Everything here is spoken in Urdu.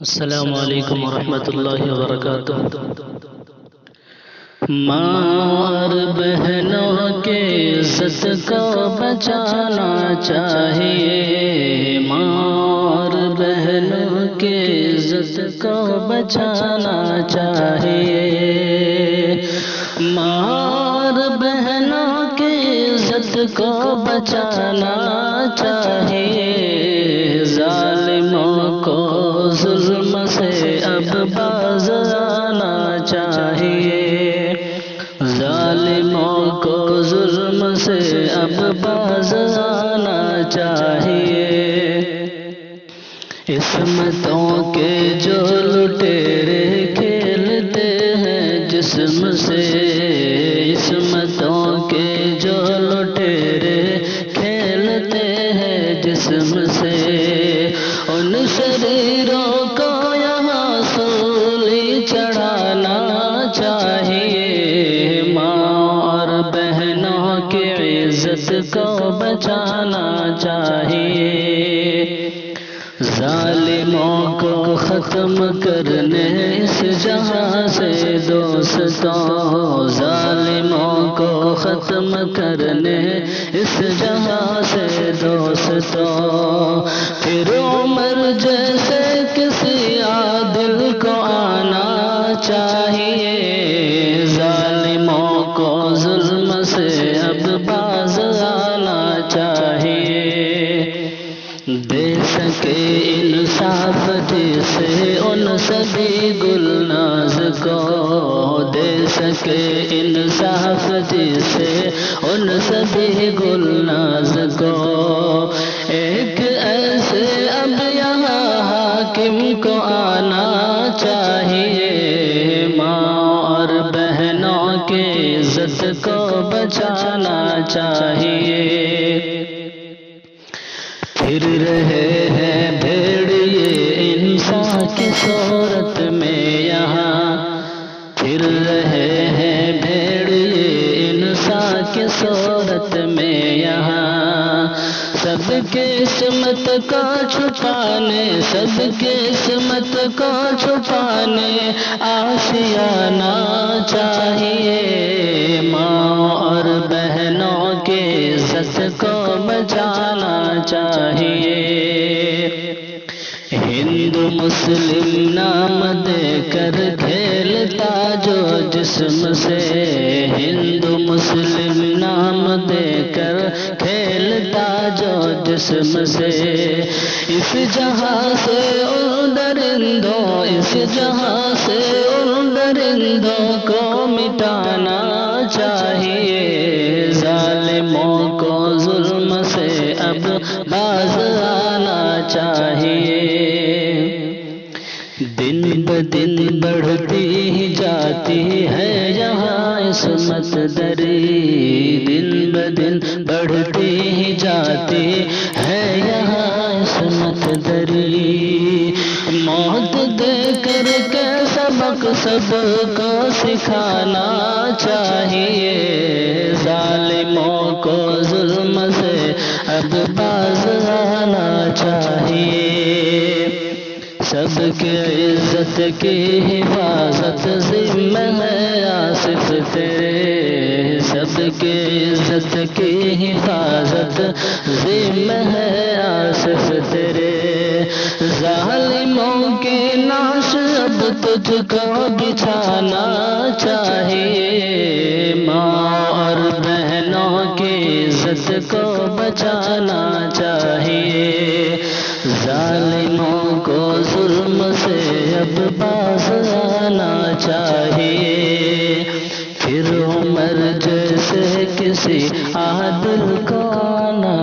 السلام علیکم ورحمۃ اللہ وبرکاتہ۔ ماں اور بہنوں کے عزت کو بچانا چاہیے، ماں اور بہنوں کے عزت کو بچانا چاہیے، ماں اور بہنوں کی عزت کو بچانا چاہیے، ظالموں کو ظلم سے اب باز آنا چاہیے، ظالموں کو ظلم سے اب باز آنا چاہیے، عصمتوں کے جو لٹیرے کھیلتے ہیں جسم سے، عصمتوں کے جو لٹیرے کھیلتے ہیں جسم سے، ان شریروں کو یہاں سولی چڑھانا چاہیے، ماں اور بہنوں کی عزت کو بچانا چاہیے، ظالموں کو ختم کرنے اس جہاں سے دوستوں، ظالموں کو ختم کرنے اس جہاں سے دوستوں، پھر عمر جیسے کسی عادل کو آنا چاہیے، ظالموں کو ظلم سے اب باز آنا چاہیے، دے سکے انصاف جسے ان سبھی گلناز کو، دے سکے انصاف جسے ان سبھی گلناز کو، ایک ایسے اب یہاں حاکم کو آنا چاہیے، ماں اور بہنوں کی عزت کو بچانا چاہیے، پھر رہے ہیں بھیڑیے انسان کی صورت میں یہاں، پھر رہے ہیں بھیڑیے انسان کی صورت میں یہاں، سب کی عصمت کو چھپانے، سب کی عصمت کو چھپانے آشیانہ چاہیے، ماں اور بہنوں کی عزت کو بچانا چاہیے، ہندو مسلم نام دے کر کھیلتا جو جسم سے، ہندو مسلم نام دے کر کھیلتا جو جسم سے، اس جہاں سے ان درندوں، اس جہاں سے ان درندوں کو مٹانا چاہیے، ظالموں کو ظلم سے اب باز آنا چاہیے، دن بدن بڑھتی ہی جاتی ہے یہاں عصمت دری، دن بدن بڑھتی ہی جاتی ہے یہاں عصمت دری، موت دے کر کے سبق سب کو سکھانا چاہیے، ظالموں کو ظلم سے اب باز آنا چاہیے، سب کی عزت کی حفاظت ذمہ ہے آصف تیرے، سب کی عزت کی حفاظت ذمہ ہے آصف تیرے، ظالموں کی ناش اب تجھ کو بچھانا چاہیے، ماں اور بہنوں کی عزت کو بچانا چاہیے، ظالموں کو ظلم سے اب باز آنا چاہیے، پھر عمر جیسے کسی عادل کو آنا